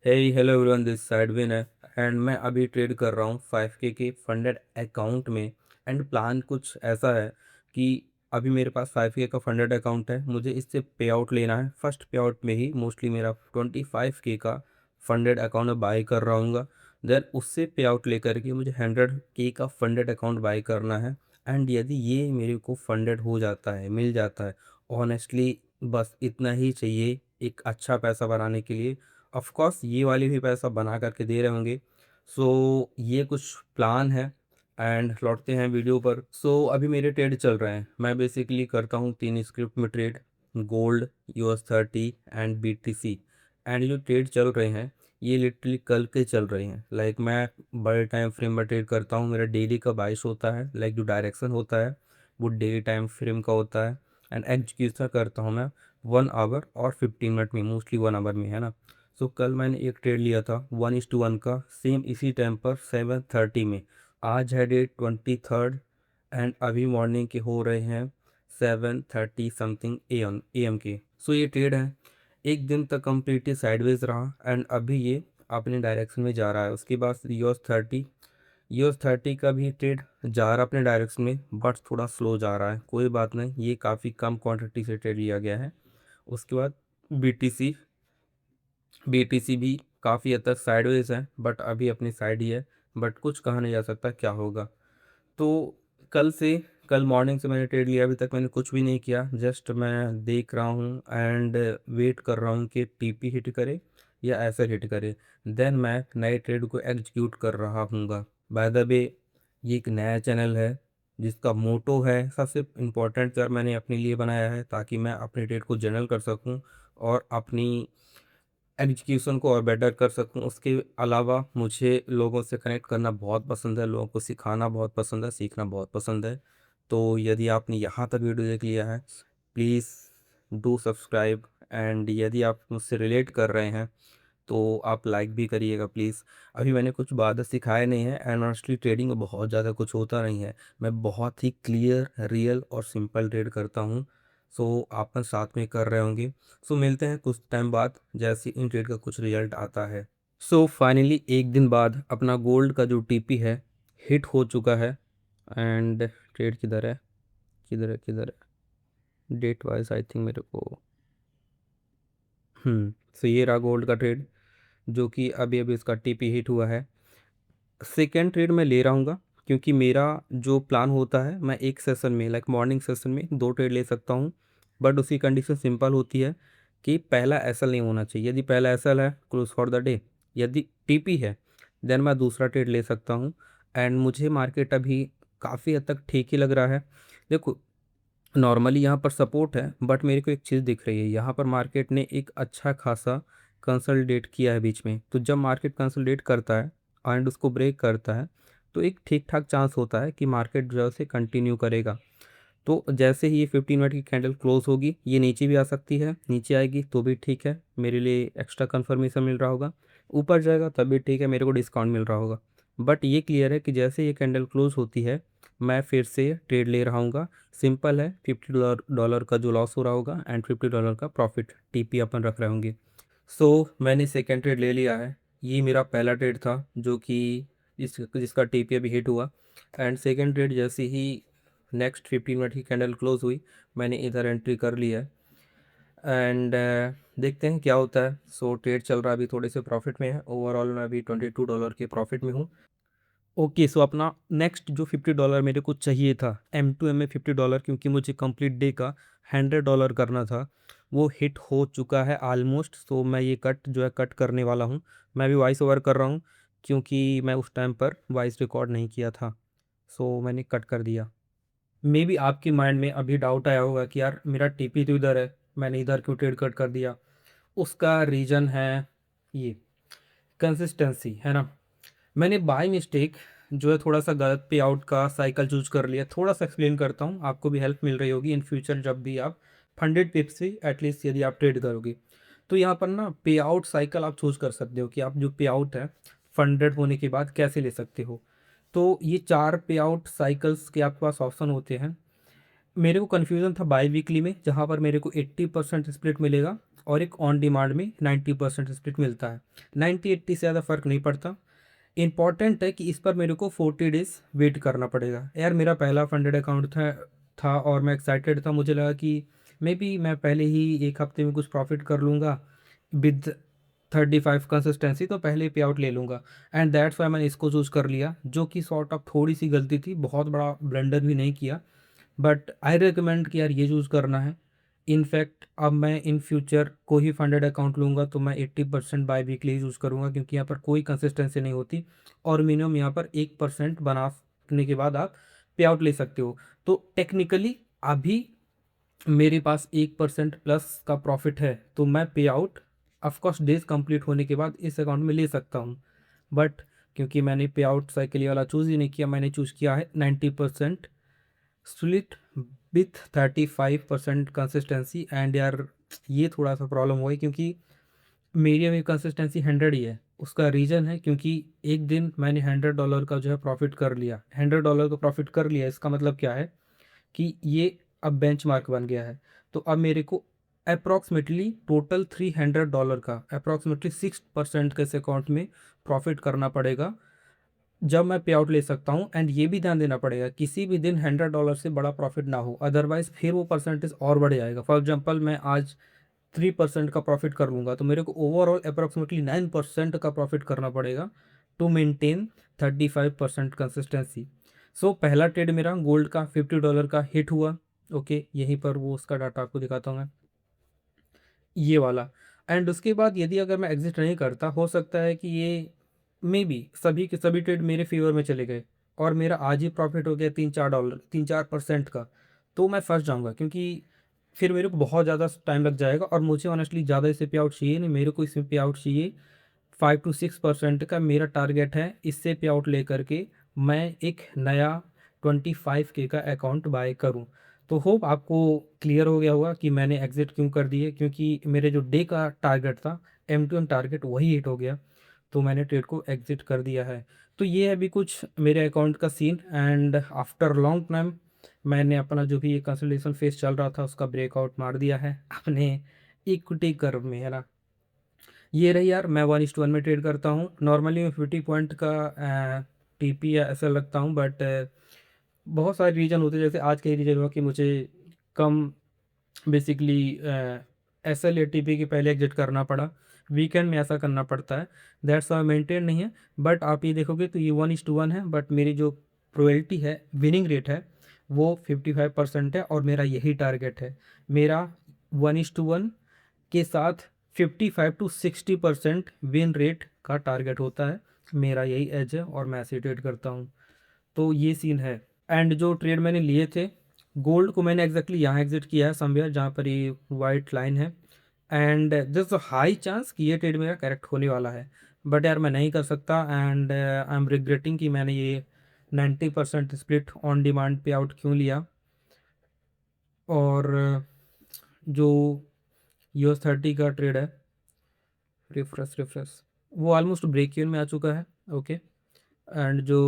Hey hello everyone, this side Vin है। And मैं अभी ट्रेड कर रहा हूँ 5K के फंडेड अकाउंट में। एंड प्लान कुछ ऐसा है कि अभी मेरे पास 5K का फंडेड अकाउंट है, मुझे इससे पे आउट लेना है। फर्स्ट पे आउट में ही मोस्टली मेरा 25K का फंडेड अकाउंट में बाई कर रहा हूँ। देन उससे पे आउट लेकर के मुझे 100K का फंडेड अकाउंट बाई करना है। एंड यदि ये मेरे को फंडेड हो जाता है, मिल जाता है, ऑनेस्टली बस इतना ही चाहिए एक अच्छा पैसा बनाने के लिए। ऑफ कोर्स ये वाले भी पैसा बना करके दे रहे होंगे। सो ये कुछ प्लान है। एंड लौटते हैं वीडियो पर। अभी मेरे ट्रेड चल रहे हैं। मैं बेसिकली करता हूँ तीन स्क्रिप्ट में trade: gold, US30 and BTC। And जो ट्रेड चल रहे हैं ये लिटरली कल के चल रहे हैं। मैं बड़े टाइम फ्रेम में ट्रेड करता हूँ, मेरा डेली का बाइश होता है। जो डायरेक्शन होता है वो डेली टाइम फ्रेम का होता है। एंड एग्जीक्यूशन करता हूँ मैं 1 आवर और 15 मिनट में, मोस्टली 1 आवर में, है ना। कल मैंने एक ट्रेड लिया था 1:1 का, सेम इसी टाइम पर 7:30 में। आज है डेट 23rd एंड अभी मॉर्निंग के हो रहे हैं 7:30 समथिंग AM के। ये ट्रेड है, एक दिन तक कम्प्लीटली साइडवेज रहा एंड अभी ये अपने डायरेक्शन में जा रहा है। उसके बाद यूएस 30 का भी ट्रेड जा रहा है अपने डायरेक्शन में, बट थोड़ा स्लो जा रहा है। कोई बात नहीं, ये काफ़ी कम क्वांटिटी से ट्रेड लिया गया है। उसके बाद बीटीसी बीटीसी भी काफ़ी हद तक साइडवेज है, बट अभी अपनी साइड ही है। बट कुछ कहा नहीं जा सकता क्या होगा। तो कल से कल मॉर्निंग से मैंने ट्रेड लिया, अभी तक मैंने कुछ भी नहीं किया। जस्ट मैं देख रहा हूँ एंड वेट कर रहा हूँ कि टीपी हिट करे या ऐसा हिट करे। देन मैं नए ट्रेड को एग्जीक्यूट कर रहा हूँगा। बाय द वे, ये एक नया चैनल है जिसका मोटो है, सबसे इम्पोर्टेंट कर मैंने अपने लिए बनाया है ताकि मैं अपने ट्रेड को जनरल कर सकूं और अपनी एजुकेशन को और बेटर कर सकूं। उसके अलावा मुझे लोगों से कनेक्ट करना बहुत पसंद है, लोगों को सिखाना बहुत पसंद है, सीखना बहुत पसंद है। तो यदि आपने यहाँ तक वीडियो देख लिया है, प्लीज़ डू सब्सक्राइब। एंड यदि आप मुझसे रिलेट कर रहे हैं तो आप लाइक भी करिएगा प्लीज़। अभी मैंने कुछ बातें सिखाए नहीं है एंड ऑनेस्टली ट्रेडिंग में बहुत ज़्यादा कुछ होता नहीं है। मैं बहुत ही क्लियर, रियल और सिंपल ट्रेड करता हूँ। आप साथ में कर रहे होंगे। मिलते हैं कुछ टाइम बाद जैसे इन ट्रेड का कुछ रिजल्ट आता है। फाइनली एक दिन बाद अपना गोल्ड का जो टीपी है हिट हो चुका है। एंड ट्रेड किधर है, किधर है, किधर है, डेट वाइज आई थिंक मेरे को। ये रहा गोल्ड का ट्रेड, जो कि अभी अभी इसका टीपी हिट हुआ है। सेकेंड ट्रेड मैं ले रहा हूँ क्योंकि मेरा जो प्लान होता है, मैं एक सेशन में मॉर्निंग सेशन में 2 ट्रेड ले सकता हूँ। बट उसकी कंडीशन सिंपल होती है कि पहला एसएल नहीं होना चाहिए। यदि पहला एसएल है, क्लोज फॉर द डे। यदि टीपी है, देन मैं दूसरा ट्रेड ले सकता हूँ। एंड मुझे मार्केट अभी काफ़ी हद तक ठीक ही लग रहा है। देखो, नॉर्मली यहाँ पर सपोर्ट है, बट मेरे को एक चीज़ दिख रही है, यहाँ पर मार्केट ने एक अच्छा खासा कंसल्टेट किया है बीच में। तो जब मार्केट कंसल्टेट करता है एंड उसको ब्रेक करता है, तो एक ठीक ठाक चांस होता है कि मार्केट जो है उसे कंटिन्यू करेगा। तो जैसे ही ये 15 मिनट की कैंडल क्लोज होगी, ये नीचे भी आ सकती है, नीचे आएगी तो भी ठीक है, मेरे लिए एक्स्ट्रा कंफर्मेशन मिल रहा होगा। ऊपर जाएगा तब भी ठीक है, मेरे को डिस्काउंट मिल रहा होगा। बट ये क्लियर है कि जैसे ये कैंडल क्लोज होती है, मैं फिर से ट्रेड ले रहा हूँ। सिंपल है, $50 का जो लॉस हो रहा होगा एंड $50 का प्रॉफिट टीपी अपन रख रहे होंगे। मैंने सेकेंड ट्रेड ले लिया है। ये मेरा पहला ट्रेड था जो कि जिसका टीपी अभी हिट हुआ। एंड सेकेंड ट्रेड जैसे ही नेक्स्ट 15 मिनट की कैंडल क्लोज हुई, मैंने इधर एंट्री कर लिया है। एंड देखते हैं क्या होता है। ट्रेड चल रहा है, अभी थोड़े से प्रॉफिट में है। ओवरऑल मैं अभी $22 के प्रॉफिट में हूँ। ओके, अपना नेक्स्ट जो $50 मेरे को चाहिए था M2M में $50, क्योंकि मुझे कंप्लीट डे का $100 करना था, वो हिट हो चुका है ऑलमोस्ट। मैं ये कट जो है कट करने वाला हूँ। मैं भी वॉइस ओवर कर रहा हूँ क्योंकि मैं उस टाइम पर वॉइस रिकॉर्ड नहीं किया था। मैंने कट कर दिया। मे बी आपके माइंड में अभी डाउट आया होगा कि यार मेरा टीपी तो इधर है, मैंने इधर क्यों ट्रेड कट कर दिया। उसका रीज़न है ये कंसिस्टेंसी, है ना। मैंने बाय मिस्टेक जो है थोड़ा सा गलत पे आउट का साइकिल चूज कर लिया। थोड़ा सा एक्सप्लेन करता हूँ, आपको भी हेल्प मिल रही होगी इन फ्यूचर जब भी आप 100 पिप्स से एटलीस्ट यदि आप ट्रेड करोगे। तो यहाँ पर ना पे आउट साइकिल आप चूज कर सकते हो कि आप जो पे आउट है फंडेड होने के बाद कैसे ले सकते हो। तो ये 4 पे आउट साइकिल्स के आपके पास ऑप्शन होते हैं। मेरे को कन्फ्यूज़न था बाई वीकली में, जहाँ पर मेरे को 80% स्प्लिट मिलेगा और एक ऑन डिमांड में 90% स्प्लिट मिलता है। 90-80 से ज़्यादा फ़र्क नहीं पड़ता। इम्पॉर्टेंट है कि इस पर मेरे को 40 डेज़ वेट करना पड़ेगा। यार मेरा पहला फंडेड अकाउंट था और मैं एक्साइटेड था, मुझे लगा कि मे बी मैं पहले ही एक हफ्ते में कुछ प्रॉफिट कर लूँगा विद 35 कंसिस्टेंसी, तो पहले पे आउट ले लूँगा। एंड दैट्स वाई मैंने इसको चूज़ कर लिया, जो कि सॉर्ट ऑफ थोड़ी सी गलती थी, बहुत बड़ा ब्लंडर भी नहीं किया। बट आई रिकमेंड कि यार ये चूज़ करना है। इनफैक्ट अब मैं इन फ्यूचर कोई ही फंडेड अकाउंट लूँगा तो मैं 80% बाई वीकली ही यूज़ करूँगा, क्योंकि यहाँ पर कोई कंसिस्टेंसी नहीं होती और मिनिमम यहाँ पर 1% बनाने के बाद आप पे आउट ले सकते हो। तो टेक्निकली अभी मेरे पास 1% प्लस का प्रॉफिट है, तो मैं पे आउट ऑफकोर्स डेज कंप्लीट होने के बाद इस अकाउंट में ले सकता हूँ। बट क्योंकि मैंने पे आउट साइकिल ये वाला चूज़ ही नहीं किया, मैंने चूज़ किया है 90% स्प्लिट विथ 35% कंसिस्टेंसी। एंड यार ये थोड़ा सा प्रॉब्लम हुआ है, क्योंकि मेरी अभी कंसिस्टेंसी 100 ही है। उसका रीज़न है क्योंकि एक दिन मैंने $100 का जो है प्रॉफिट कर लिया। $100 का प्रॉफिट कर लिया, इसका मतलब क्या है कि ये अब बेंचमार्क बन गया है। तो अब मेरे को अप्रॉक्सीमेटली टोटल $300 का अप्रॉक्सीमेटली 6% के इस अकाउंट में प्रॉफिट करना पड़ेगा, जब मैं पे आउट ले सकता हूँ। एंड ये भी ध्यान देना पड़ेगा किसी भी दिन $100 से बड़ा प्रॉफिट ना हो, अदरवाइज फिर वो परसेंटेज और बढ़ जाएगा। फॉर एग्जांपल मैं आज 3% का प्रॉफिट कर लूँगा तो मेरे को ओवरऑल अप्रॉक्सीमेटली 9% का प्रॉफिट करना पड़ेगा टू मेंटेन 35% कंसिस्टेंसी। सो पहला ट्रेड मेरा गोल्ड का $50 का हिट हुआ। ओके, यहीं पर वो उसका डाटा आपको दिखाता हूँ मैं, ये वाला। एंड उसके बाद यदि अगर मैं एग्जिट नहीं करता, हो सकता है कि ये मे बी सभी के सभी ट्रेड मेरे फेवर में चले गए और मेरा आज ही प्रॉफिट हो गया $3-4, 3-4% का, तो मैं फंस जाऊंगा, क्योंकि फिर मेरे को बहुत ज़्यादा टाइम लग जाएगा और मुझे ऑनेस्टली ज़्यादा इसे पे आउट चाहिए नहीं। मेरे को इसमें पे आउट चाहिए 5-6% का मेरा टारगेट है। इससे पे आउट लेकर के मैं एक नया 25K का अकाउंट बाय करूं। तो होप आपको क्लियर हो गया होगा कि मैंने एग्जिट क्यों कर दिए, क्योंकि मेरे जो डे का टारगेट था, M2M टारगेट, वही हिट हो गया, तो मैंने ट्रेड को एग्जिट कर दिया है। तो ये है अभी कुछ मेरे अकाउंट का scene. And after long time मैंने अपना जो भी ये कंसल्टेशन फेस चल रहा था उसका ब्रेकआउट मार दिया है अपने इक्विटी कर्व में, है ना। ये रही यार, मैं 1:1 में ट्रेड करता हूँ। नॉर्मली मैं 50 पॉइंट का टीपी या ऐसा लगता हूँ, बट बहुत सारे रीज़न होते हैं। जैसे आज का ही रीज़न हुआ कि मुझे कम बेसिकली एस एल या टीपी के पहले एग्जिट करना पड़ा। वीकेंड में ऐसा करना पड़ता है, दैट्स वाई मेंटेन नहीं है। बट आप ये देखोगे तो ये 1:1 है, बट मेरी जो प्रोबेबिलिटी है, विनिंग रेट है, वो 55% है और मेरा यही टारगेट है। मेरा 1:1 के साथ 55 to 60% विन रेट का टारगेट होता है। मेरा यही एज है और मैं ऐसे ट्रेड करता हूँ। तो ये सीन है। एंड जो ट्रेड मैंने लिए थे, गोल्ड को मैंने एग्जैक्टली यहाँ एग्जिट किया है समवेयर जहाँ पर ये वाइट लाइन है। एंड दिस हाई चांस कि ये ट्रेड मेरा करेक्ट होने वाला है, बट यार मैं नहीं कर सकता। एंड आई एम रिग्रेटिंग कि मैंने ये 90% स्प्लिट ऑन डिमांड पे आउट क्यों लिया। और जो US30 का ट्रेड है, रिफ्रेश रिफ्रेश, वो ऑलमोस्ट ब्रेक इवन में आ चुका है। ओके, एंड जो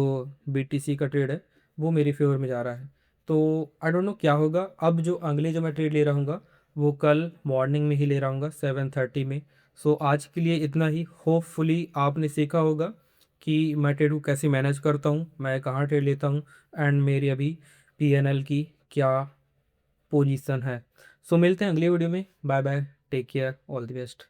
BTC का ट्रेड है वो मेरी फेवर में जा रहा है। तो आई डोंट नो क्या होगा। अब जो अगले जो मैं ट्रेड ले रहा हूँ वो कल मॉर्निंग में ही ले रहा हूँ 7:30 में। सो आज के लिए इतना ही। होपफुली आपने सीखा होगा कि मैं ट्रेड को कैसे मैनेज करता हूँ, मैं कहाँ ट्रेड लेता हूँ, एंड मेरी अभी PNL की क्या पोजीशन है। सो मिलते हैं अगले वीडियो में। Bye bye, take care, all the best.